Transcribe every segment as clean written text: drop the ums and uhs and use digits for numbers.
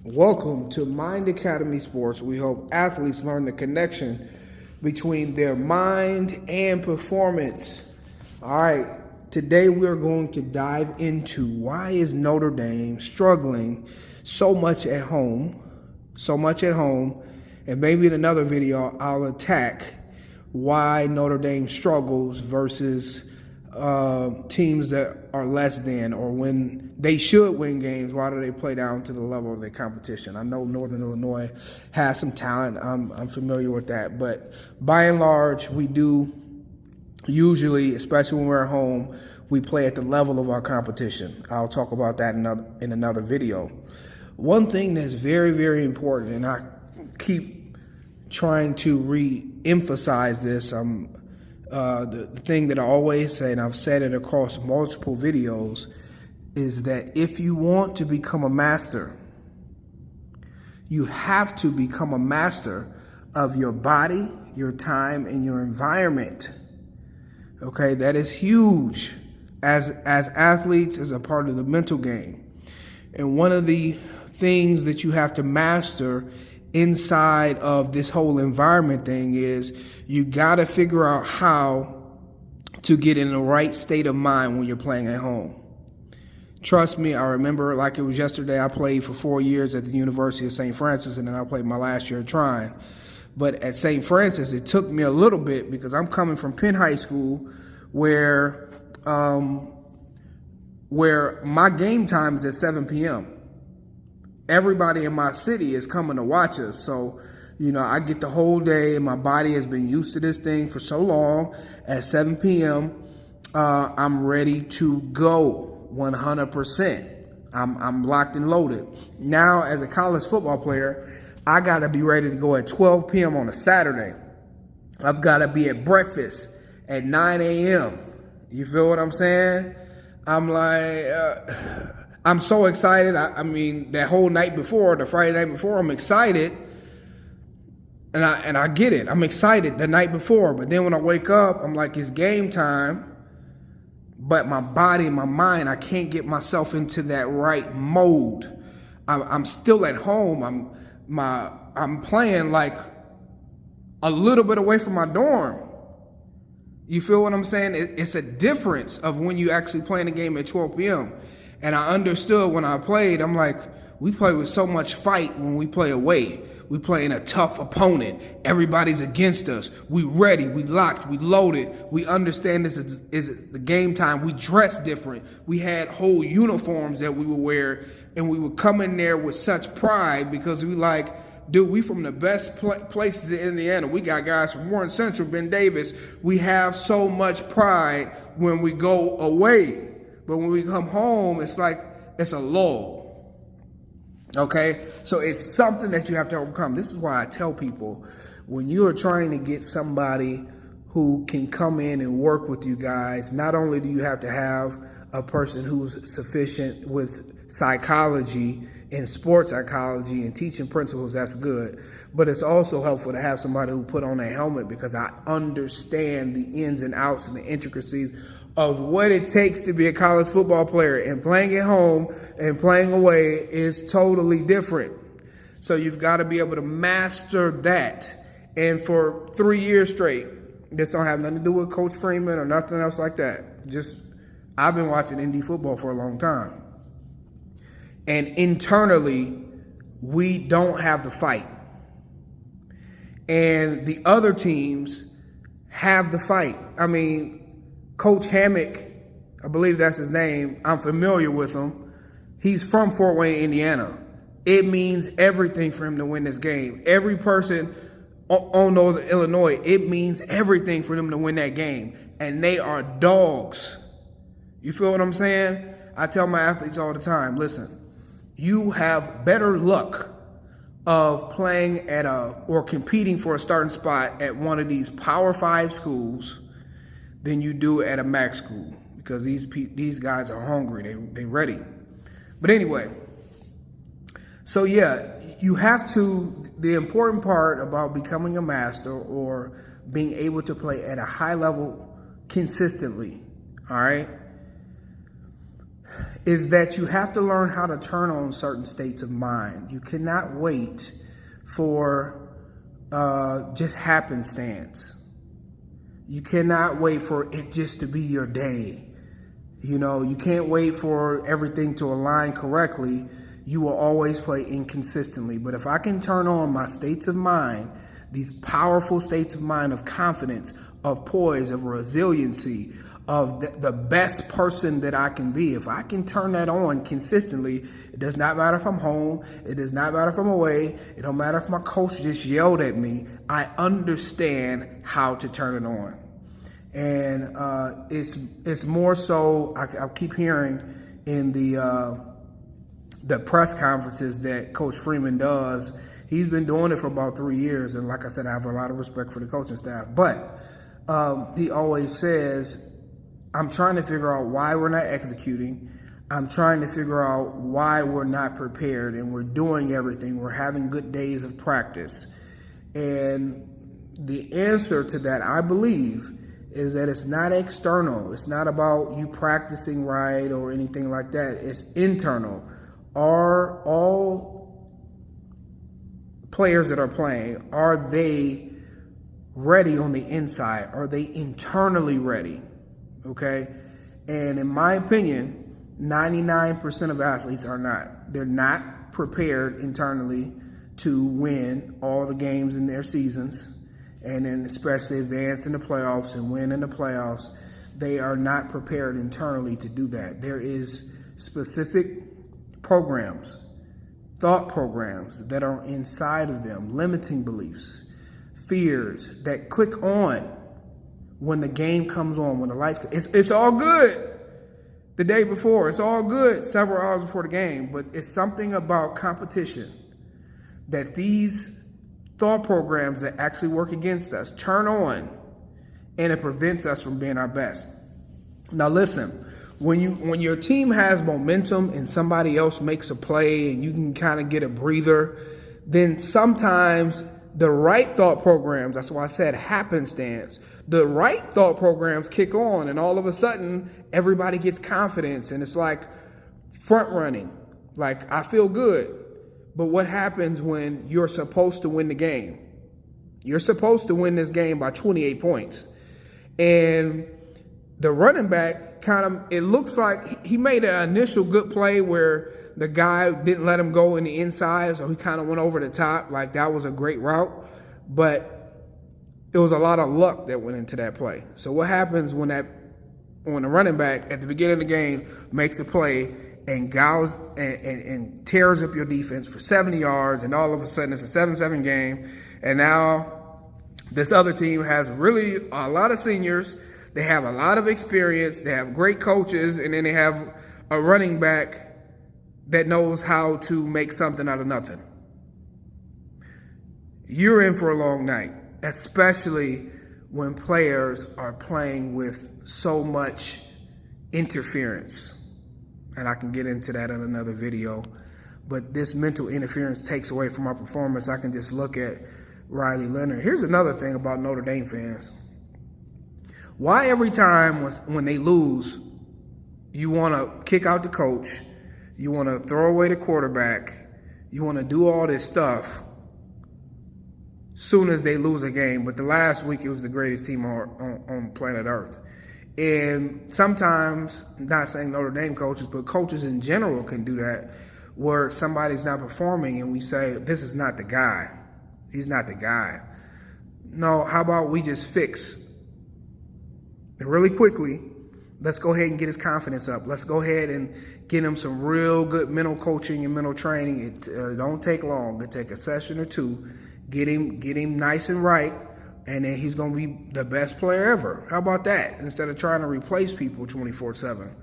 Welcome to Mind Academy Sports. We hope athletes learn the connection between their mind and performance. All right, today we're going to dive into why is Notre Dame struggling so much at home, and maybe in another video I'll attack why Notre Dame struggles versus teams that are less than, or when they should win games, why do they play down to the level of their competition? I know Northern Illinois has some talent. I'm familiar with that. But by and large, we do usually, especially when we're at home, we play at the level of our competition. I'll talk about that in another video. One thing that's very, very important, and I keep trying to re-emphasize this, the thing that I always say, and I've said it across multiple videos, is that if you want to become a master, you have to become a master of your body, your time, and your environment. Okay, that is huge as athletes, as a part of the mental game. And one of the things that you have to master inside of this whole environment thing is you got to figure out how to get in the right state of mind when you're playing at home. Trust me, I remember like it was yesterday. I played for 4 years at the University of St. Francis, and then I played my last year at Trine. But at St. Francis, it took me a little bit because I'm coming from Penn High School where my game time is at 7 p.m. Everybody in my city is coming to watch us. So, I get the whole day, and my body has been used to this thing for so long. At 7 p.m., I'm ready to go 100%. I'm locked and loaded. Now, as a college football player, I got to be ready to go at 12 p.m. on a Saturday. I've got to be at breakfast at 9 a.m. You feel what I'm saying? I'm like... I'm so excited. I mean, that whole night before, the Friday night before, I'm excited. And I get it. I'm excited the night before. But then when I wake up, I'm like, it's game time. But my body and my mind, I can't get myself into that right mode. I'm still at home. I'm playing like a little bit away from my dorm. You feel what I'm saying? It's a difference of when you actually playing a game at 12 p.m. And I understood when I played, I'm like, we play with so much fight when we play away. We play in a tough opponent. Everybody's against us. We ready, we locked, we loaded. We understand this is the game time. We dress different. We had whole uniforms that we would wear, and we would come in there with such pride because we like, dude, we from the best places in Indiana. We got guys from Warren Central, Ben Davis. We have so much pride when we go away. But when we come home, it's like it's a lull. Okay? So it's something that you have to overcome. This is why I tell people, when you are trying to get somebody who can come in and work with you guys, not only do you have to have a person who's sufficient with psychology and sports psychology and teaching principles, that's good. But it's also helpful to have somebody who put on a helmet, because I understand the ins and outs and the intricacies of what it takes to be a college football player, and playing at home and playing away is totally different. So you've got to be able to master that. And for 3 years straight, this don't have nothing to do with Coach Freeman or nothing else like that. Just, I've been watching Indy football for a long time. And internally, we don't have the fight. And the other teams have the fight. I mean, Coach Hammock, I believe that's his name. I'm familiar with him. He's from Fort Wayne, Indiana. It means everything for him to win this game. Every person on Northern Illinois, it means everything for them to win that game. And they are dogs. You feel what I'm saying? I tell my athletes all the time, listen, you have better luck of playing at or competing for a starting spot at one of these Power 5 schools than you do at a MAC school, because these guys are hungry. They ready. But anyway, so yeah, you have to, the important part about becoming a master or being able to play at a high level consistently, all right, is that you have to learn how to turn on certain states of mind. You cannot wait for just happenstance. You cannot wait for it just to be your day. You know, you can't wait for everything to align correctly. You will always play inconsistently. But if I can turn on my states of mind, these powerful states of mind of confidence, of poise, of resiliency, of the best person that I can be, if I can turn that on consistently, it does not matter if I'm home, it does not matter if I'm away, it don't matter if my coach just yelled at me, I understand how to turn it on. And it's more so, I keep hearing in the press conferences that Coach Freeman does. He's been doing it for about 3 years, and like I said, I have a lot of respect for the coaching staff. But he always says, I'm trying to figure out why we're not executing. I'm trying to figure out why we're not prepared, and we're doing everything. We're having good days of practice. And the answer to that, I believe, is that it's not external. It's not about you practicing right or anything like that. It's internal. Are all players that are playing, are they ready on the inside? Are they internally ready? Okay? And in my opinion, 99% of athletes are not. They're not prepared internally to win all the games in their seasons, and then especially advance in the playoffs and win in the playoffs. They are not prepared internally to do that. There is specific programs, thought programs that are inside of them, limiting beliefs, fears that click on when the game comes on, when the lights, it's all good the day before. It's all good several hours before the game, but it's something about competition that these thought programs that actually work against us turn on, and it prevents us from being our best. Now listen, when your team has momentum and somebody else makes a play and you can kind of get a breather, then sometimes the right thought programs, that's why I said happenstance, the right thought programs kick on, and all of a sudden everybody gets confidence, and it's like front running. Like, I feel good. But what happens when you're supposed to win the game? You're supposed to win this game by 28 points. And the running back it looks like he made an initial good play where the guy didn't let him go in the inside, so he kind of went over the top. Like, that was a great route. But it was a lot of luck that went into that play. So what happens when the running back at the beginning of the game makes a play and gouges and tears up your defense for 70 yards, and all of a sudden it's a 7-7 game, and now this other team has really a lot of seniors, they have a lot of experience, they have great coaches, and then they have a running back that knows how to make something out of nothing. You're in for a long night, especially when players are playing with so much interference. And I can get into that in another video. But this mental interference takes away from our performance. I can just look at Riley Leonard. Here's another thing about Notre Dame fans. Why every time when they lose, you want to kick out the coach, you want to throw away the quarterback, you want to do all this stuff soon as they lose a game? But the last week, it was the greatest team on planet Earth. And sometimes, not saying Notre Dame coaches, but coaches in general can do that, where somebody's not performing and we say, this is not the guy. He's not the guy. No, how about we just fix really quickly? Let's go ahead and get his confidence up. Let's go ahead and get him some real good mental coaching and mental training. It don't take long. It take a session or two. Get him nice and right, and then he's going to be the best player ever. How about that? Instead of trying to replace people 24/7.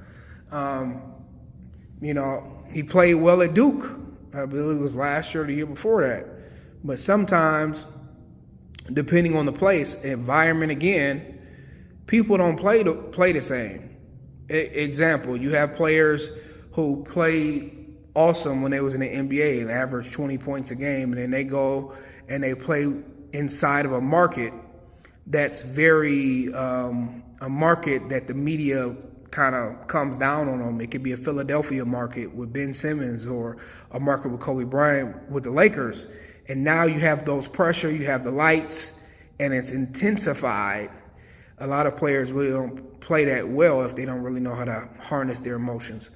He played well at Duke. I believe it was last year or the year before that. But sometimes, depending on the place, environment again, people don't play the same. Example, you have players who played awesome when they was in the NBA and averaged 20 points a game, and then they go and they play inside of a market that's very a market that the media kind of comes down on them. It could be a Philadelphia market with Ben Simmons, or a market with Kobe Bryant with the Lakers. And now you have those pressure, you have the lights, and it's intensified. A lot of players really don't play that well if they don't really know how to harness their emotions.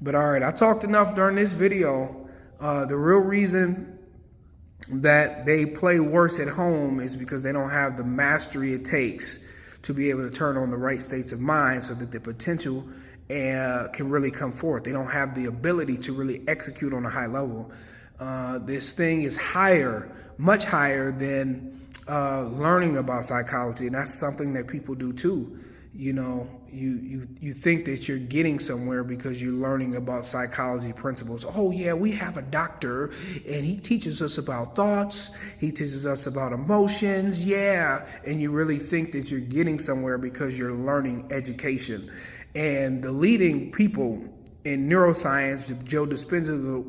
But all right, I talked enough during this video. The real reason that they play worse at home is because they don't have the mastery it takes to be able to turn on the right states of mind so that the potential can really come forth. They don't have the ability to really execute on a high level. This thing is higher, much higher than learning about psychology, and that's something that people do too. You know, you think that you're getting somewhere because you're learning about psychology principles. Oh yeah, we have a doctor and he teaches us about thoughts, he teaches us about emotions, yeah. And you really think that you're getting somewhere because you're learning education. And the leading people in neuroscience, the Joe Dispenza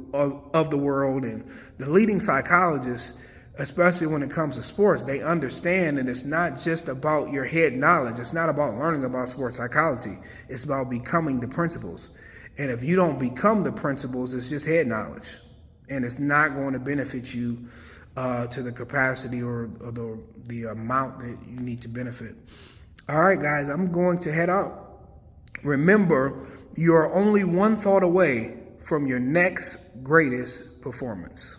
of the world, and the leading psychologists, especially when it comes to sports, they understand that it's not just about your head knowledge. It's not about learning about sports psychology. It's about becoming the principles. And if you don't become the principles, it's just head knowledge. And it's not going to benefit you to the capacity or the amount that you need to benefit. All right, guys, I'm going to head out. Remember, you are only one thought away from your next greatest performance.